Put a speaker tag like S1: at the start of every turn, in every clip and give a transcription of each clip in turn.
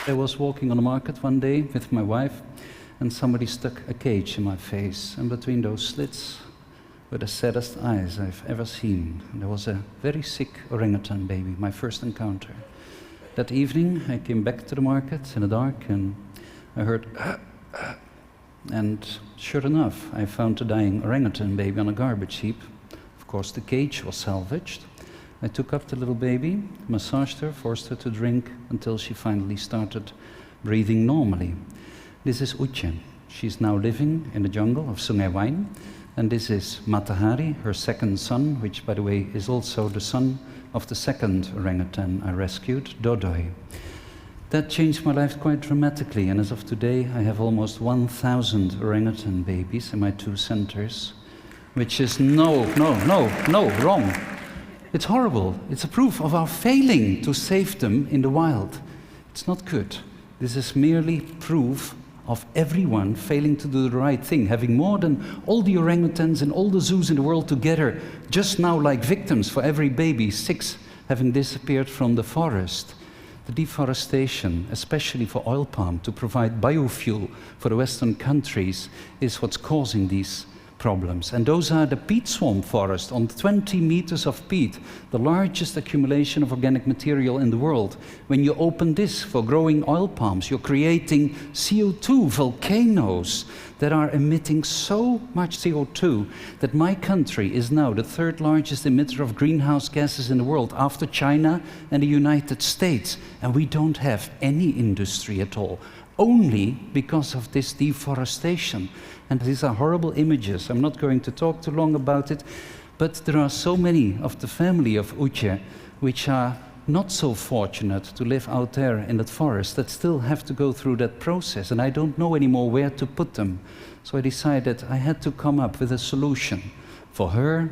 S1: I was walking on the market one day with my wife, and somebody stuck a cage in my face, and between those slits were the saddest eyes I've ever seen. There was a very sick orangutan baby, my first encounter. That evening, I came back to the market in the dark, and I heard and sure enough, I found a dying orangutan baby on a garbage heap. Of course, the cage was salvaged. I took up the little baby, massaged her, forced her to drink until she finally started breathing normally. This is Uche. She's now living in the jungle of Sungai Wain. And this is Matahari, her second son, which, by the way, is also the son of the second orangutan I rescued, Dodoi. That changed my life quite dramatically, and as of today, I have almost 1,000 orangutan babies in my 2 centers, which is wrong. It's horrible. It's a proof of our failing to save them in the wild. It's not good. This is merely proof of everyone failing to do the right thing, having more than all the orangutans in all the zoos in the world together, just now like victims for every baby, 6 having disappeared from the forest. The deforestation, especially for oil palm, to provide biofuel for the Western countries, is what's causing these problems. And those are the peat swamp forest on 20 meters of peat, the largest accumulation of organic material in the world. When you open this for growing oil palms, you're creating CO2 volcanoes that are emitting so much CO2 that my country is now the 3rd largest emitter of greenhouse gases in the world after China and the United States. And we don't have any industry at all, only because of this deforestation. And these are horrible images. I'm not going to talk too long about it, but there are so many of the family of Uche which are not so fortunate to live out there in that forest that still have to go through that process, and I don't know anymore where to put them. So I decided I had to come up with a solution for her,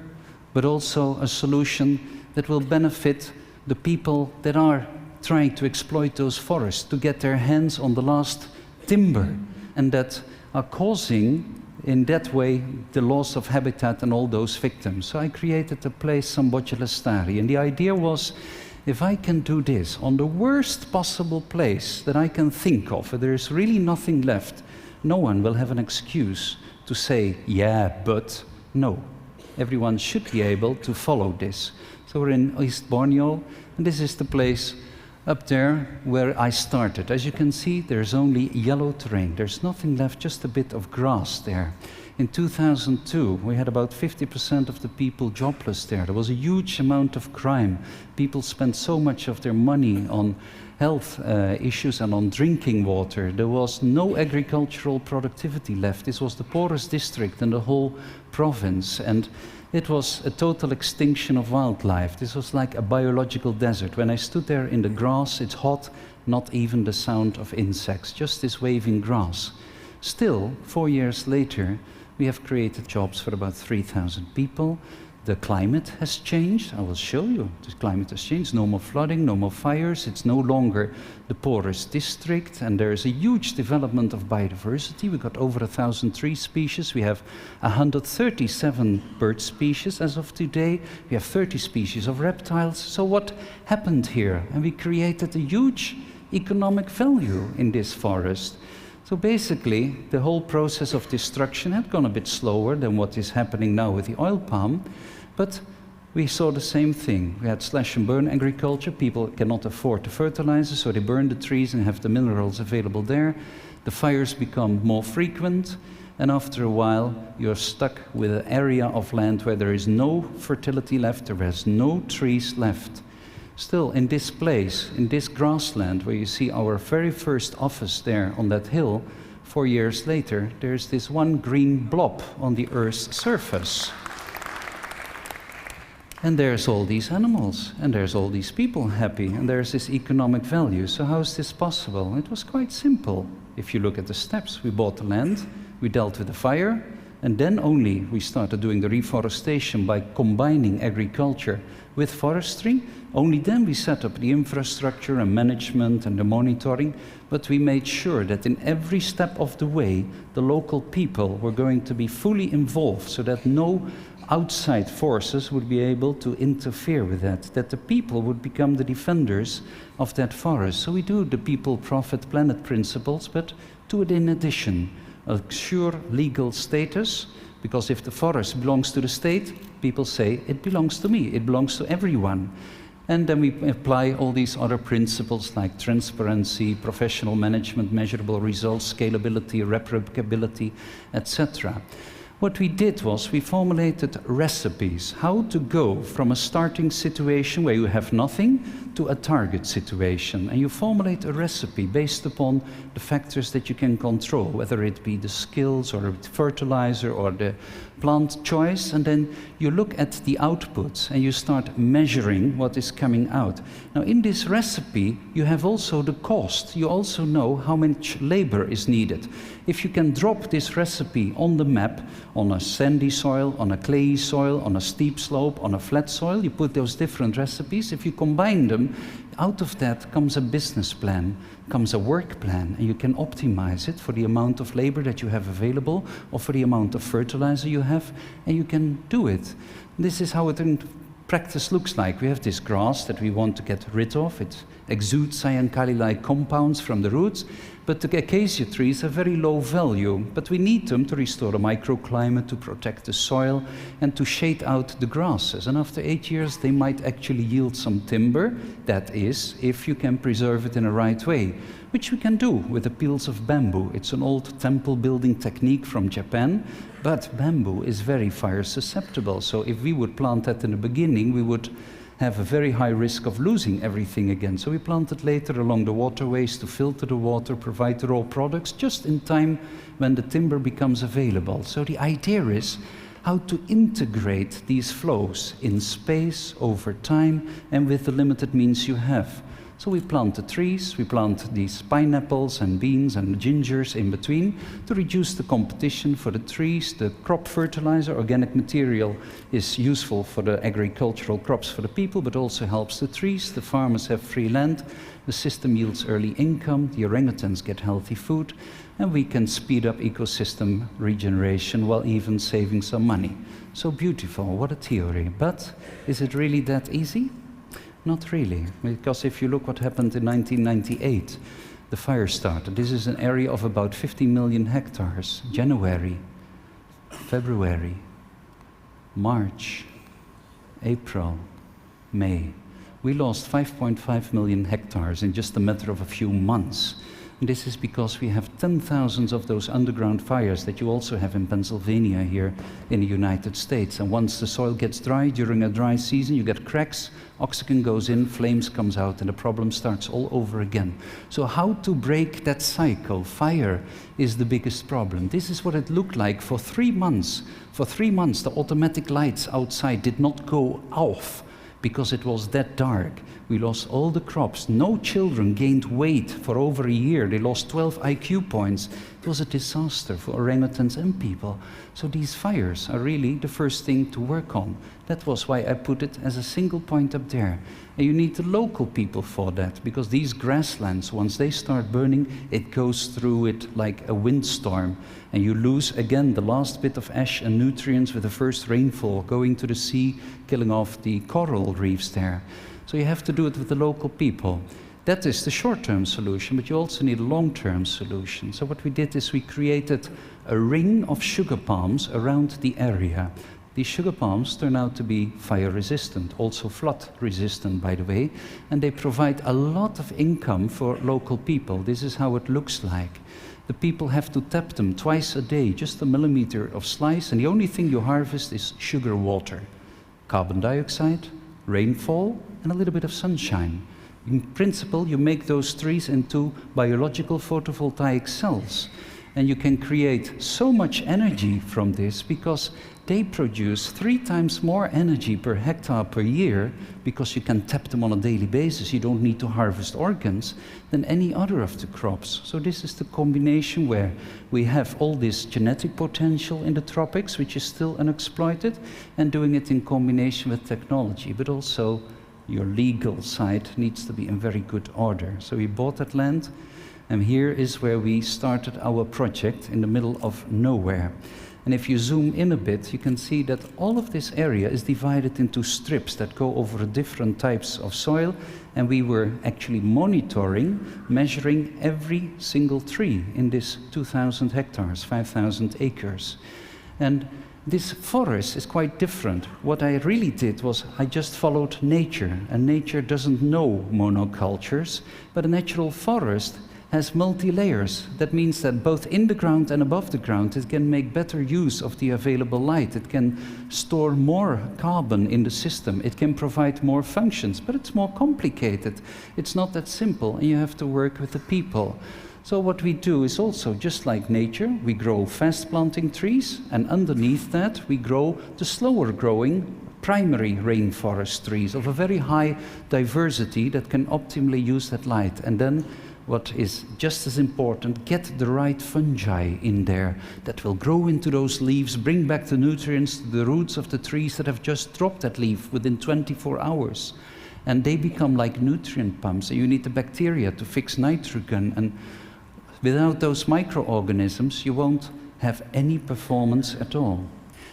S1: but also a solution that will benefit the people that are trying to exploit those forests to get their hands on the last timber, and that are causing, in that way, the loss of habitat and all those victims. So I created a place, Samboja Lestari, and the idea was, if I can do this on the worst possible place that I can think of, where there is really nothing left, no one will have an excuse to say, yeah, but no. Everyone should be able to follow this. So we're in East Borneo, and this is the place up there where I started. As you can see, there's only yellow terrain. There's nothing left, just a bit of grass there. In 2002, we had about 50% of the people jobless there. There was a huge amount of crime. People spent so much of their money on health issues and on drinking water. There was no agricultural productivity left. This was the poorest district in the whole province. And it was a total extinction of wildlife. This was like a biological desert. When I stood there in the grass, it's hot, not even the sound of insects, just this waving grass. Still, 4 years later, we have created jobs for about 3,000 people. The climate has changed. I will show you. The climate has changed. No more flooding, no more fires. It's no longer the poorest district, and there is a huge development of biodiversity. We've got over 1,000 tree species. We have 137 bird species as of today. We have 30 species of reptiles. So what happened here? And we created a huge economic value in this forest. So basically, the whole process of destruction had gone a bit slower than what is happening now with the oil palm, but we saw the same thing. We had slash and burn agriculture. People cannot afford the fertilizer, so they burn the trees and have the minerals available there. The fires become more frequent, and after a while, you're stuck with an area of land where there is no fertility left, there is no trees left. Still, in this place, in this grassland, where you see our very first office there on that hill, 4 years later, there's this one green blob on the Earth's surface. And there's all these animals, and there's all these people happy, and there's this economic value. So how is this possible? It was quite simple. If you look at the steps, we bought the land, we dealt with the fire, and then only we started doing the reforestation by combining agriculture with forestry. Only then we set up the infrastructure and management and the monitoring, but we made sure that in every step of the way, the local people were going to be fully involved, so that no outside forces would be able to interfere with that the people would become the defenders of that forest. So we do the people, profit, planet principles, but do it in addition. A sure legal status, because if the forest belongs to the state, people say, it belongs to me, it belongs to everyone. And then we apply all these other principles like transparency, professional management, measurable results, scalability, replicability, etc. What we did was we formulated recipes, how to go from a starting situation where you have nothing to a target situation. And you formulate a recipe based upon the factors that you can control, whether it be the skills or the fertilizer or the plant choice, and then you look at the outputs and you start measuring what is coming out. Now in this recipe you have also the cost. You also know how much labor is needed. If you can drop this recipe on the map, on a sandy soil, on a clayey soil, on a steep slope, on a flat soil, you put those different recipes. If you combine them, out of that comes a business plan, comes a work plan, and you can optimize it for the amount of labor that you have available or for the amount of fertilizer you have, and you can do it. This is how it in practice looks like. We have this grass that we want to get rid of. It exudes cyankali-like compounds from the roots, but the acacia trees are very low value, but we need them to restore the microclimate, to protect the soil, and to shade out the grasses. And after 8 years, they might actually yield some timber. That is, if you can preserve it in a right way, which we can do with the peels of bamboo. It's an old temple building technique from Japan, but bamboo is very fire susceptible. So if we would plant that in the beginning, we would have a very high risk of losing everything again. So we plant it later along the waterways to filter the water, provide the raw products just in time when the timber becomes available. So the idea is how to integrate these flows in space, over time, and with the limited means you have. So we plant the trees, we plant these pineapples and beans and gingers in between to reduce the competition for the trees. The crop fertilizer, organic material, is useful for the agricultural crops for the people, but also helps the trees. The farmers have free land, the system yields early income, the orangutans get healthy food, and we can speed up ecosystem regeneration while even saving some money. So beautiful, what a theory. But is it really that easy? Not really, because if you look what happened in 1998, the fire started. This is an area of about 50 million hectares. January, February, March, April, May. We lost 5.5 million hectares in just a matter of a few months. And this is because we have 10,000 of those underground fires that you also have in Pennsylvania here in the United States. And once the soil gets dry, during a dry season, you get cracks, oxygen goes in, flames comes out, and the problem starts all over again. So how to break that cycle? Fire is the biggest problem. This is what it looked like for 3 months. For 3 months, the automatic lights outside did not go off because it was that dark. We lost all the crops. No children gained weight for over a year. They lost 12 IQ points. It was a disaster for orangutans and people. So these fires are really the first thing to work on. That was why I put it as a single point up there. And you need the local people for that, because these grasslands, once they start burning, it goes through it like a windstorm. And you lose, again, the last bit of ash and nutrients with the first rainfall going to the sea, killing off the coral reefs there. So you have to do it with the local people. That is the short-term solution, but you also need a long-term solution. So what we did is we created a ring of sugar palms around the area. These sugar palms turn out to be fire-resistant, also flood-resistant, by the way, and they provide a lot of income for local people. This is how it looks like. The people have to tap them twice a day, just a millimeter of slice, and the only thing you harvest is sugar water, carbon dioxide, rainfall, and a little bit of sunshine. In principle, you make those trees into biological photovoltaic cells, and you can create so much energy from this because they produce 3 times more energy per hectare per year, because you can tap them on a daily basis. You don't need to harvest organs than any other of the crops. So this is the combination where we have all this genetic potential in the tropics, which is still unexploited, and doing it in combination with technology. But also your legal side needs to be in very good order. So we bought that land, and here is where we started our project in the middle of nowhere. And if you zoom in a bit, you can see that all of this area is divided into strips that go over different types of soil. And we were actually monitoring, measuring every single tree in this 2,000 hectares, 5,000 acres. And this forest is quite different. What I really did was I just followed nature, and nature doesn't know monocultures, but a natural forest has multi-layers. That means that both in the ground and above the ground, it can make better use of the available light. It can store more carbon in the system. It can provide more functions, but it's more complicated. It's not that simple, and you have to work with the people. So what we do is also, just like nature, we grow fast-planting trees, and underneath that we grow the slower-growing primary rainforest trees of a very high diversity that can optimally use that light. And then, what is just as important, get the right fungi in there that will grow into those leaves, bring back the nutrients to the roots of the trees that have just dropped that leaf within 24 hours. And they become like nutrient pumps, and you need the bacteria to fix nitrogen. And without those microorganisms, you won't have any performance at all.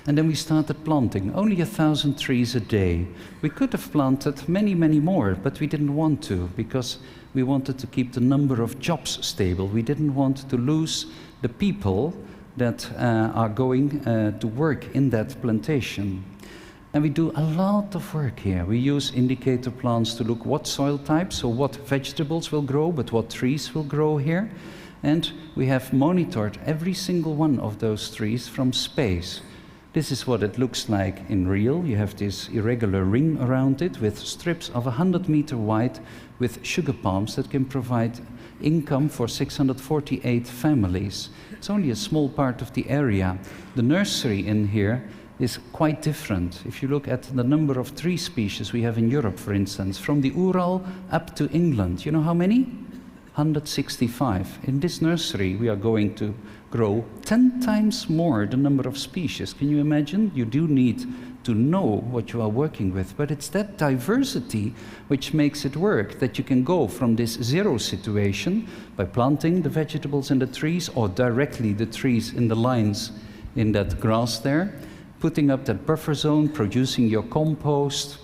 S1: And then we started planting, only 1,000 trees a day. We could have planted many, many more, but we didn't want to, because we wanted to keep the number of jobs stable. We didn't want to lose the people that are going to work in that plantation. And we do a lot of work here. We use indicator plants to look what soil types, so what vegetables will grow, but what trees will grow here. And we have monitored every single one of those trees from space. This is what it looks like in real. You have this irregular ring around it with strips of 100 meters wide with sugar palms that can provide income for 648 families. It's only a small part of the area. The nursery in here is quite different. If you look at the number of tree species we have in Europe, for instance, from the Ural up to England, you know how many? 165. In this nursery, we are going to grow 10 times more the number of species. Can you imagine? You do need to know what you are working with, but it's that diversity which makes it work, that you can go from this zero situation by planting the vegetables in the trees, or directly the trees in the lines in that grass there, putting up that buffer zone, producing your compost,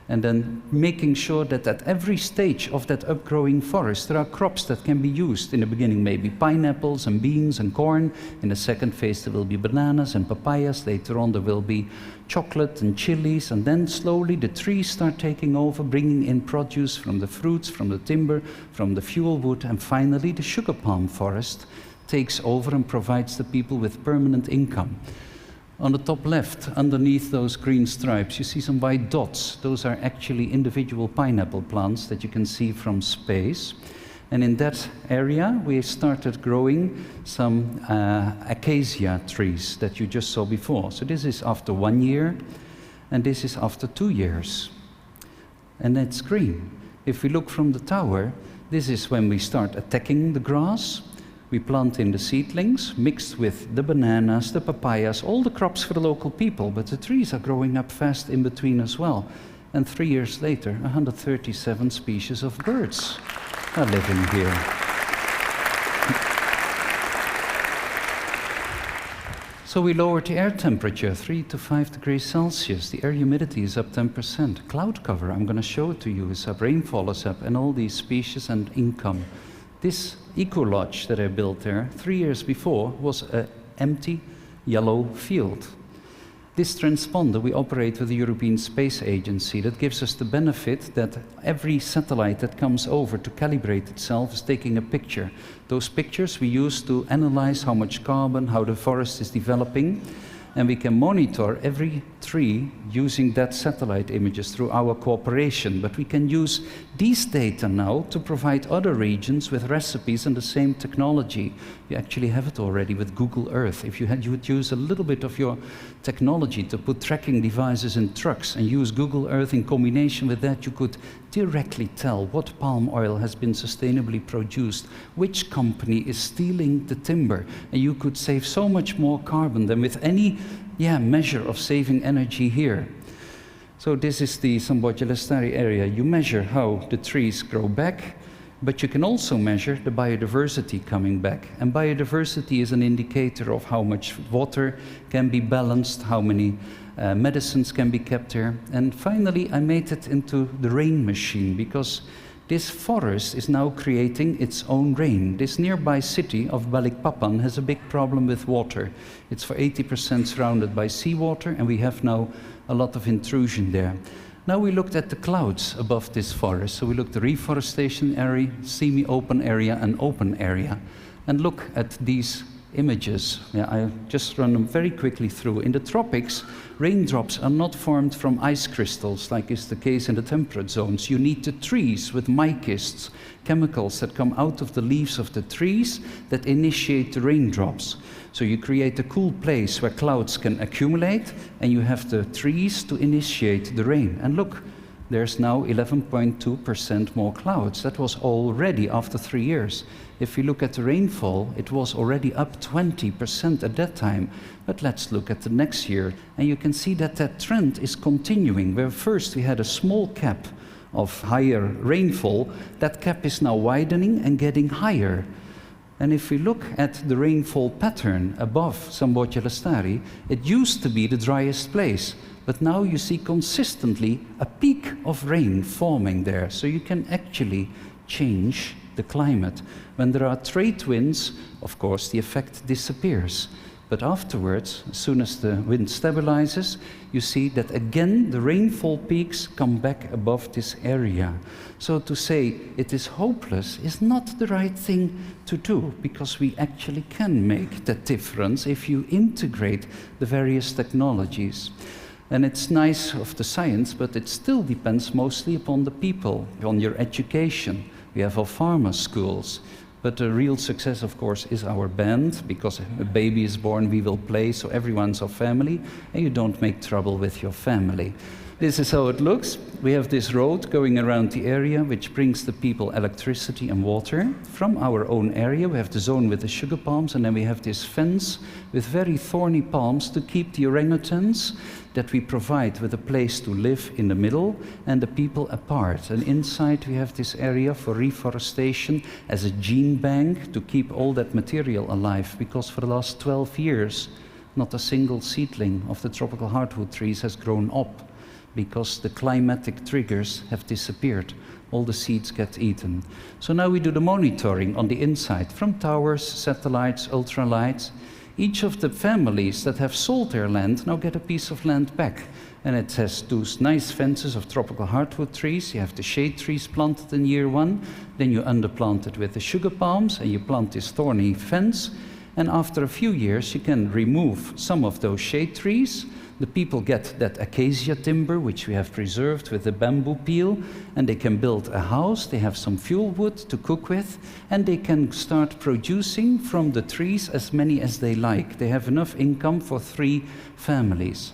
S1: and then making sure that at every stage of that upgrowing forest there are crops that can be used. In the beginning maybe pineapples and beans and corn. In the second phase there will be bananas and papayas. Later on there will be chocolate and chilies, and then slowly the trees start taking over, bringing in produce from the fruits, from the timber, from the fuel wood, and finally the sugar palm forest takes over and provides the people with permanent income. On the top left, underneath those green stripes, you see some white dots. Those are actually individual pineapple plants that you can see from space. And in that area, we started growing some acacia trees that you just saw before. So this is after 1 year, and this is after 2 years. And it's green. If we look from the tower, this is when we start attacking the grass. We plant in the seedlings, mixed with the bananas, the papayas, all the crops for the local people, but the trees are growing up fast in between as well. And 3 years later, 137 species of birds are living here. So we lowered the air temperature 3 to 5 degrees Celsius. The air humidity is up 10%. Cloud cover, I'm going to show it to you, is up. Rainfall is up, and all these species and income. This eco-lodge that I built there 3 years before was an empty yellow field. This transponder we operate with the European Space Agency. That gives us the benefit that every satellite that comes over to calibrate itself is taking a picture. Those pictures we use to analyze how much carbon, how the forest is developing, and we can monitor every tree using that satellite images through our cooperation. But we can use these data now to provide other regions with recipes and the same technology. You actually have it already with Google Earth. If you would use a little bit of your technology to put tracking devices in trucks and use Google Earth in combination with that, you could directly tell what palm oil has been sustainably produced, which company is stealing the timber, and you could save so much more carbon than with any measure of saving energy here. So this is the Samboja Lestari area. You measure how the trees grow back, But you can also measure the biodiversity coming back. And biodiversity is an indicator of how much water can be balanced, how many medicines can be kept there. And finally, I made it into the rain machine, because this forest is now creating its own rain. This nearby city of Balikpapan has a big problem with water. It's for 80% surrounded by seawater, and we have now a lot of intrusion there. Now we looked at the clouds above this forest. So we looked at the reforestation area, semi-open area, and open area. And look at these images. Yeah, I just run them very quickly through. In the tropics, raindrops are not formed from ice crystals, like is the case in the temperate zones. You need the trees with mycists, chemicals that come out of the leaves of the trees that initiate the raindrops. So you create a cool place where clouds can accumulate, and you have the trees to initiate the rain. And look, there's now 11.2% more clouds. That was already after 3 years. If you look at the rainfall, it was already up 20% at that time. But let's look at the next year, and you can see that that trend is continuing. Where first we had a small cap of higher rainfall, that cap is now widening and getting higher. And if we look at the rainfall pattern above Samboja Lestari, it used to be the driest place. But now you see consistently a peak of rain forming there. So you can actually change the climate. When there are trade winds, of course, the effect disappears. But afterwards, as soon as the wind stabilizes, you see that again the rainfall peaks come back above this area. So to say it is hopeless is not the right thing to do, because we actually can make that difference if you integrate the various technologies. And it's nice of the science, but it still depends mostly upon the people, on your education. We have our farmer schools. But the real success, of course, is our band, because a baby is born, we will play, so everyone's our family, and you don't make trouble with your family. This is how it looks. We have this road going around the area, which brings the people electricity and water. From our own area, we have the zone with the sugar palms, and then we have this fence with very thorny palms to keep the orangutans that we provide with a place to live in the middle and the people apart. And inside we have this area for reforestation as a gene bank to keep all that material alive, because for the last 12 years, not a single seedling of the tropical hardwood trees has grown up, because the climatic triggers have disappeared. All the seeds get eaten. So now we do the monitoring on the inside, from towers, satellites, ultralights. Each of the families that have sold their land now get a piece of land back. And it has those nice fences of tropical hardwood trees. You have the shade trees planted in year 1. Then you underplant it with the sugar palms, and you plant this thorny fence. And after a few years, you can remove some of those shade trees. The people get that acacia timber, which we have preserved with the bamboo peel, and they can build a house, they have some fuel wood to cook with, and they can start producing from the trees as many as they like. They have enough income for 3 families.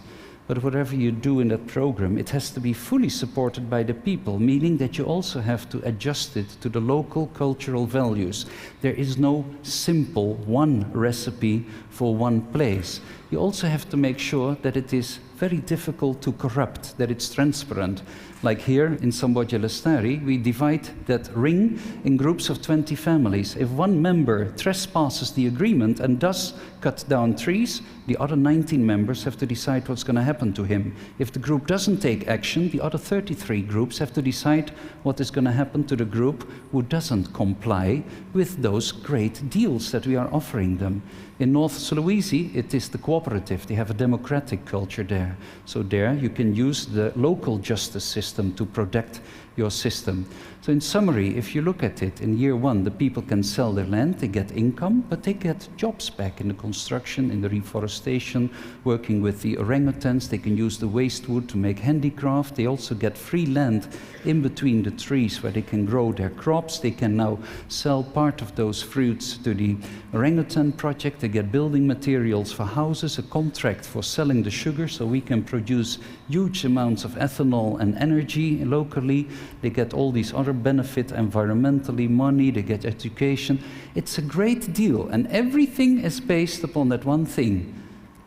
S1: But whatever you do in that program, it has to be fully supported by the people, meaning that you also have to adjust it to the local cultural values. There is no simple one recipe for one place. You also have to make sure that it is very difficult to corrupt, that it's transparent. Like here in Samboja Lestari, we divide that ring in groups of 20 families. If one member trespasses the agreement and does cut down trees, the other 19 members have to decide what's going to happen to him. If the group doesn't take action, the other 33 groups have to decide what is going to happen to the group who doesn't comply with those great deals that we are offering them. In North Sulawesi, it is the cooperative. They have a democratic culture there. So there you can use the local justice system to protect your system. So in summary, if you look at it, in year 1, the people can sell their land, they get income, but they get jobs back in the construction, in the reforestation, working with the orangutans. They can use the waste wood to make handicraft. They also get free land in between the trees where they can grow their crops. They can now sell part of those fruits to the orangutan project. They get building materials for houses, a contract for selling the sugar, so we can produce huge amounts of ethanol and energy locally. They get all these other benefits, environmentally, money, they get education. It's a great deal, and everything is based upon that one thing: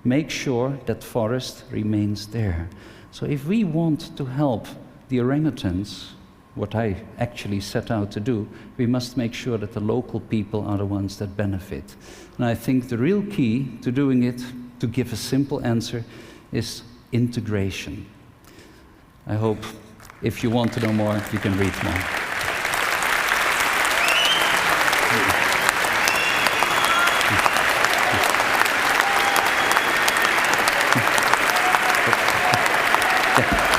S1: make sure that forest remains there. So if we want to help the orangutans, what I actually set out to do, we must make sure that the local people are the ones that benefit. And I think the real key to doing it, to give a simple answer, is integration. I hope if you want to know more, you can read more. Yeah.